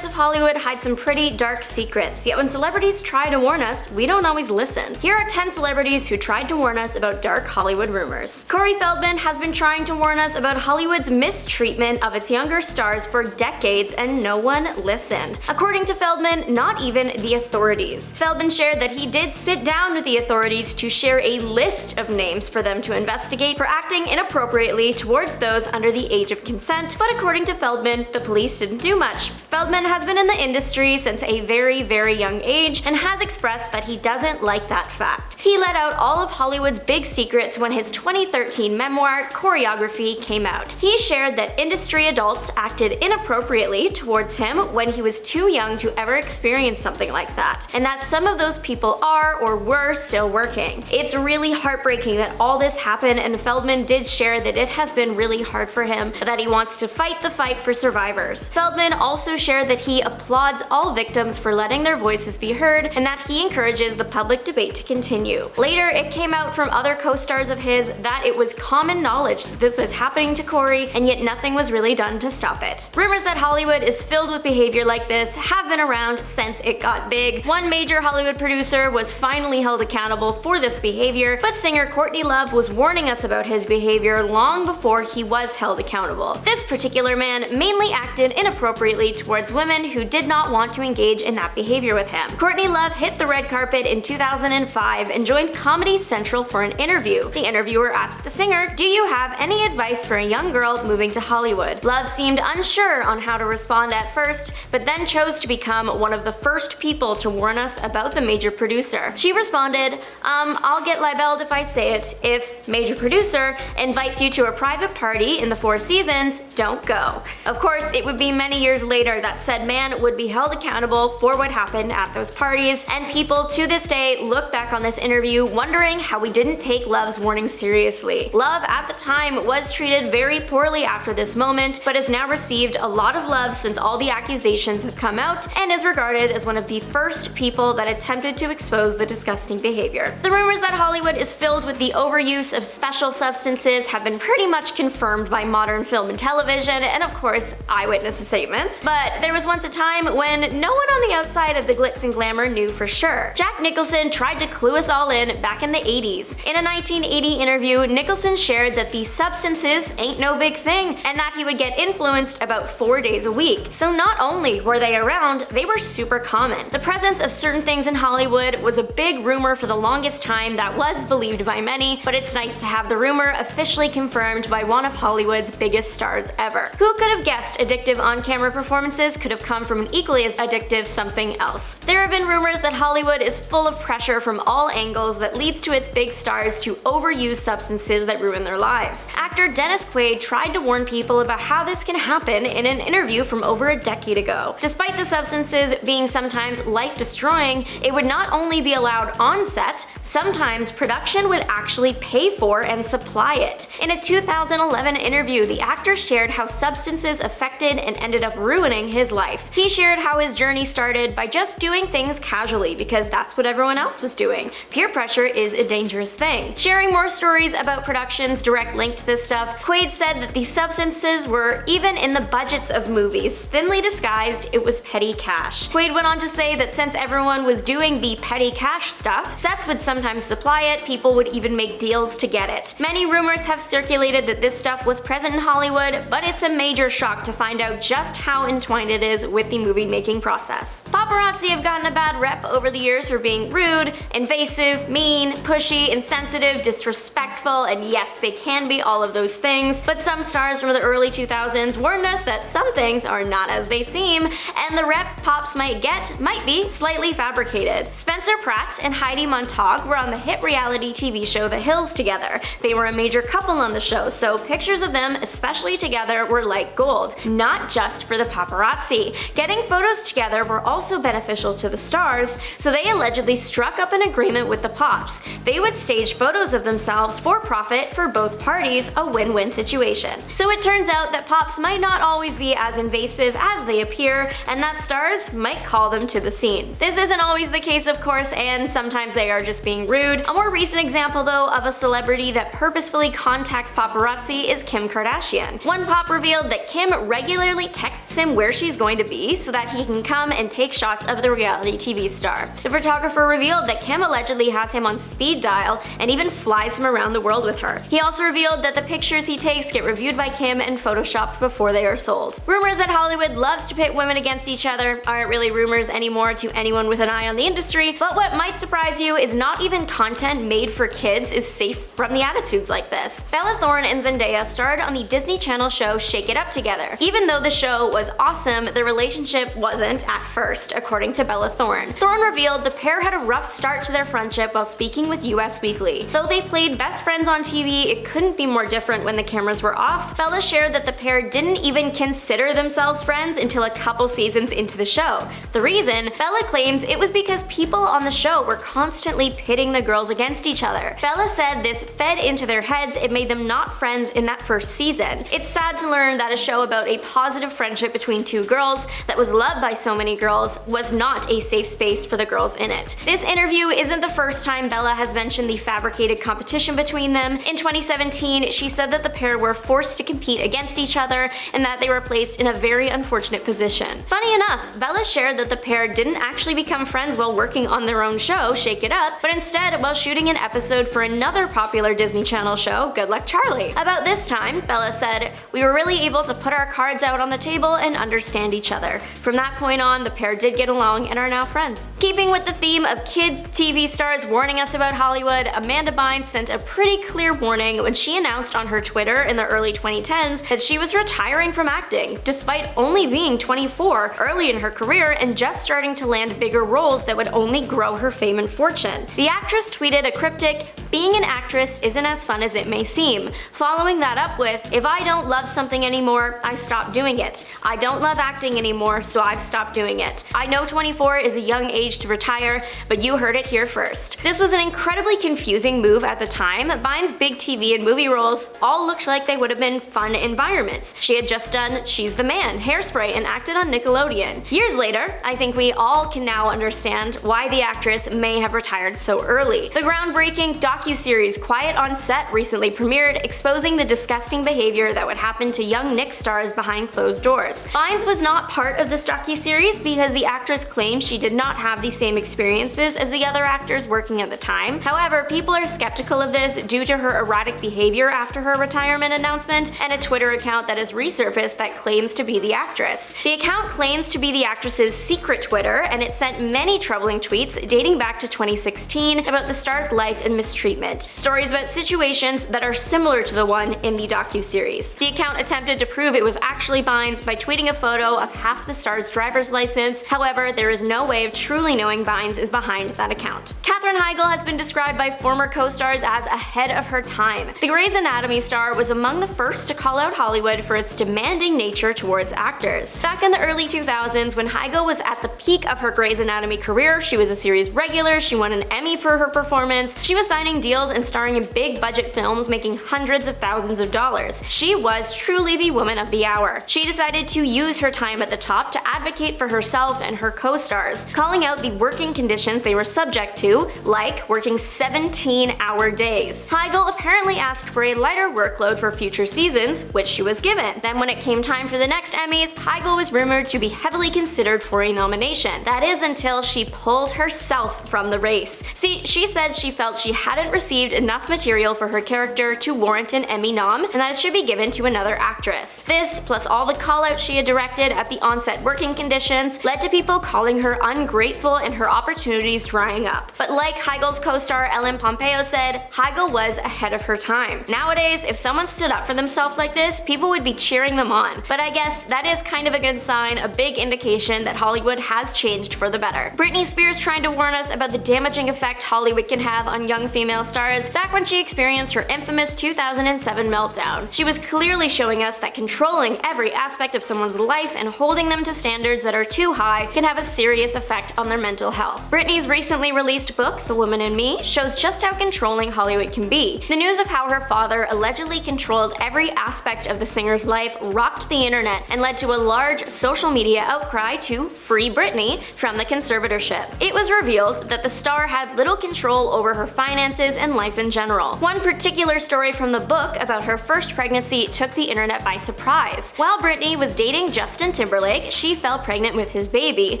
parts of Hollywood hide some pretty dark secrets, yet when celebrities try to warn us, we don't always listen. Here are 10 celebrities who tried to warn us about dark Hollywood rumors. Feldman has been trying to warn us about Hollywood's mistreatment of its younger stars for decades, and no one listened. According to Feldman, not even the authorities. Feldman shared that he did sit down with the authorities to share a list of names for them to investigate for acting inappropriately towards those under the age of consent, but according to Feldman, the police didn't do much. Feldman has been in the industry since a very young age and has expressed that he doesn't like that fact. He let out all of Hollywood's big secrets when his 2013 memoir, Choreography, came out. He shared that industry adults acted inappropriately towards him when he was too young to ever experience something like that, and that some of those people are or were still working. It's really heartbreaking that all this happened, and Feldman did share that it has been really hard for him, but that he wants to fight the fight for survivors. Feldman also shared that he applauds all victims for letting their voices be heard, and that he encourages the public debate to continue. Later, it came out from other co-stars of his that it was common knowledge that this was happening to Corey, and yet nothing was really done to stop it. Rumors that Hollywood is filled with behavior like this have been around since it got big. One major Hollywood producer was finally held accountable for this behavior, but singer Courtney Love was warning us about his behavior long before he was held accountable. This particular man mainly acted inappropriately towards women who did not want to engage in that behavior with him. Courtney Love hit the red carpet in 2005 and joined Comedy Central for an interview. The interviewer asked the singer, "Do you have any advice for a young girl moving to Hollywood?" Love seemed unsure on how to respond at first, but then chose to become one of the first people to warn us about the major producer. She responded, I'll get libeled if I say it. If major producer invites you to a private party in the Four Seasons, don't go." Of course, it would be many years later that said man would be held accountable for what happened at those parties, and people to this day look back on this interview wondering how we didn't take Love's warning seriously. Love at the time was treated very poorly after this moment, but has now received a lot of love since all the accusations have come out, and is regarded as one of the first people that attempted to expose the disgusting behavior. The rumors that Hollywood is filled with the overuse of special substances have been pretty much confirmed by modern film and television, and of course, eyewitness statements. But there was once a time when no one on the outside of the glitz and glamour knew for sure. Jack Nicholson tried to clue us all in back in the 80s. In a 1980 interview, Nicholson shared that these substances ain't no big thing, and that he would get influenced about 4 days a week. So not only were they around, they were super common. The presence of certain things in Hollywood was a big rumor for the longest time that was believed by many, but it's nice to have the rumor officially confirmed by one of Hollywood's biggest stars ever. Who could have guessed addictive on-camera performances could have come from an equally as addictive something else? There have been rumors that Hollywood is full of pressure from all angles that leads to its big stars to overuse substances that ruin their lives. Actor Dennis Quaid tried to warn people about how this can happen in an interview from over a decade ago. Despite the substances being sometimes life-destroying, it would not only be allowed on set, sometimes production would actually pay for and supply it. In a 2011 interview, the actor shared how substances affected and ended up ruining his life. He shared how his journey started by just doing things casually because that's what everyone else was doing. Peer pressure is a dangerous thing. Sharing more stories about production's direct link to this stuff, Quaid said that these substances were even in the budgets of movies. Thinly disguised, it was petty cash. Quaid went on to say that since everyone was doing the petty cash stuff, sets would sometimes supply it, people would even make deals to get it. Many rumors have circulated that this stuff was present in Hollywood, but it's a major shock to find out just how entwined it is with the movie-making process. Paparazzi have gotten a bad rep over the years for being rude, invasive, mean, pushy, insensitive, disrespectful, and yes, they can be all of those things, but some stars from the early 2000s warned us that some things are not as they seem, and the rep pops might get might be slightly fabricated. Spencer Pratt and Heidi Montag were on the hit reality TV show The Hills together. They were a major couple on the show, so pictures of them, especially together, were like gold, not just for the paparazzi. Getting photos together were also beneficial to the stars, so they allegedly struck up an agreement with the Pops. They would stage photos of themselves for profit for both parties, a win-win situation. So it turns out that Pops might not always be as invasive as they appear, and that stars might call them to the scene. This isn't always the case, of course, and sometimes they are just being rude. A more recent example, though, of a celebrity that purposefully contacts paparazzi is Kim Kardashian. One Pop revealed that Kim regularly texts him where she's going to be so that he can come and take shots of the reality TV star. The photographer revealed that Kim allegedly has him on speed dial and even flies him around the world with her. He also revealed that the pictures he takes get reviewed by Kim and photoshopped before they are sold. Rumors that Hollywood loves to pit women against each other aren't really rumors anymore to anyone with an eye on the industry, but what might surprise you is not even content made for kids is safe from the attitudes like this. Bella Thorne and Zendaya starred on the Disney Channel show Shake It Up together. Even though the show was awesome, their relationship wasn't at first, according to Bella Thorne. Thorne revealed the pair had a rough start to their friendship while speaking with US Weekly. Though they played best friends on TV, it couldn't be more different when the cameras were off. Bella shared that the pair didn't even consider themselves friends until a couple seasons into the show. The reason, Bella claims it was because people on the show were constantly pitting the girls against each other. Bella said this fed into their heads, it made them not friends in that first season. It's sad to learn that a show about a positive friendship between two girls that was loved by so many girls was not a safe space for the girls in it. This interview isn't the first time Bella has mentioned the fabricated competition between them. In 2017, she said that the pair were forced to compete against each other and that they were placed in a very unfortunate position. Funny enough, Bella shared that the pair didn't actually become friends while working on their own show, Shake It Up, but instead while shooting an episode for another popular Disney Channel show, Good Luck Charlie. About this time, Bella said, "We were really able to put our cards out on the table and understand each other. From that point on, the pair did get along and are now friends." Keeping with the theme of kid TV stars warning us about Hollywood, Amanda Bynes sent a pretty clear warning when she announced on her Twitter in the early 2010s that she was retiring from acting, despite only being 24, early in her career and just starting to land bigger roles that would only grow her fame and fortune. The actress tweeted a cryptic, "Being an actress isn't as fun as it may seem," following that up with, "If I don't love something anymore, I stop doing it. I don't love acting anymore, so I've stopped doing it. I know 24 is a young age to retire, but you heard it here first." This was an incredibly confusing move at the time. Bynes' big TV and movie roles all looked like they would have been fun environments. She had just done She's the Man, Hairspray, and acted on Nickelodeon. Years later, I think we all can now understand why the actress may have retired so early. The groundbreaking docuseries Quiet on Set recently premiered, exposing the disgusting behavior that would happen to young Nick stars behind closed doors. Bynes was not part of this docuseries because the actress claimed she did not have the same experiences as the other actors working at the time. However, people are skeptical of this due to her erratic behavior after her retirement announcement and a Twitter account that has resurfaced that claims to be the actress. The account claims to be the actress's secret Twitter, and it sent many troubling tweets dating back to 2016 about the star's life and mistreatment. Stories about situations that are similar to the one in the docuseries. The account attempted to prove it was actually Bynes by tweeting a photo of half the star's driver's license. However, there is no way of truly knowing Bynes is behind that account. Katherine Heigl has been described by former co-stars as ahead of her time. The Grey's Anatomy star was among the first to call out Hollywood for its demanding nature towards actors. Back in the early 2000s, when Heigl was at the peak of her Grey's Anatomy career, she was a series regular, she won an Emmy for her performance, she was signing deals and starring in big budget films making hundreds of thousands of dollars. She was truly the woman of the hour. She decided to use her time at the top to advocate for herself and her co-stars, calling out the working conditions they were subject to, like working 17-hour days. Heigl apparently asked for a lighter workload for future seasons, which she was given. Then when it came time for the next Emmys, Heigl was rumored to be heavily considered for a nomination. That is until she pulled herself from the race. See, she said she felt she hadn't received enough material for her character to warrant an Emmy nom, and that it should be given to another actress. This, plus all the callouts she had directed at the on-set working conditions, led to people calling her ungrateful and her opportunities drying up. But like Heigl's co-star Ellen Pompeo said, Heigl was ahead of her time. Nowadays, if someone stood up for themselves like this, people would be cheering them on. But I guess that is kind of a good sign, a big indication that Hollywood has changed for the better. Britney Spears trying to warn us about the damaging effect Hollywood can have on young female stars back when she experienced her infamous 2007 meltdown. She was clearly showing us that controlling every aspect of someone's life and holding them to standards that are too high can have a serious effect on their mental health. Britney's recently released book, The Woman in Me, shows just how controlling Hollywood can be. The news of how her father allegedly controlled every aspect of the singer's life rocked the internet and led to a large social media outcry to free Britney from the conservatorship. It was revealed that the star had little control over her finances and life in general. One particular story from the book about her first pregnancy took the internet by surprise. While Britney was dating Justin Justin Timberlake, she fell pregnant with his baby,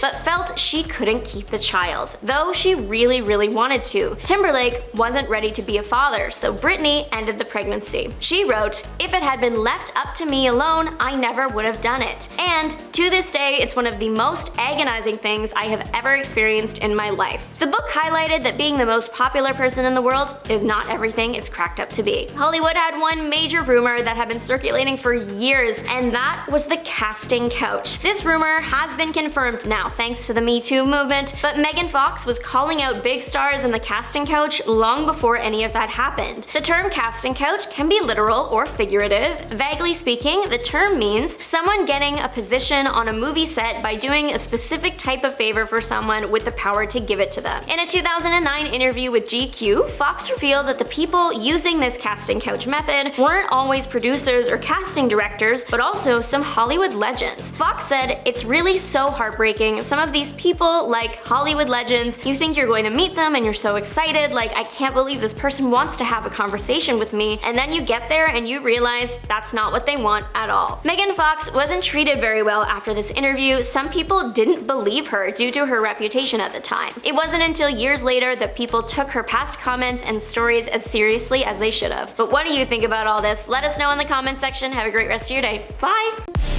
but felt she couldn't keep the child, though she really wanted to. Timberlake wasn't ready to be a father, so Britney ended the pregnancy. She wrote, "If it had been left up to me alone, I never would have done it. And to this day, it's one of the most agonizing things I have ever experienced in my life." The book highlighted that being the most popular person in the world is not everything it's cracked up to be. Hollywood had one major rumor that had been circulating for years, and that was the casting couch. This rumor has been confirmed now thanks to the Me Too movement, but Megan Fox was calling out big stars in the casting couch long before any of that happened. The term casting couch can be literal or figurative. Vaguely speaking, the term means someone getting a position on a movie set by doing a specific type of favor for someone with the power to give it to them. In a 2009 interview with GQ, Fox revealed that the people using this casting couch method weren't always producers or casting directors, but also some Hollywood legends. Fox said, "It's really so heartbreaking. Some of these people, like Hollywood legends, you think you're going to meet them and you're so excited, like I can't believe this person wants to have a conversation with me, and then you get there and you realize that's not what they want at all." Megan Fox wasn't treated very well after this interview. Some people didn't believe her due to her reputation at the time. It wasn't until years later that people took her past comments and stories as seriously as they should have. But what do you think about all this? Let us know in the comments section. Have a great rest of your day. Bye!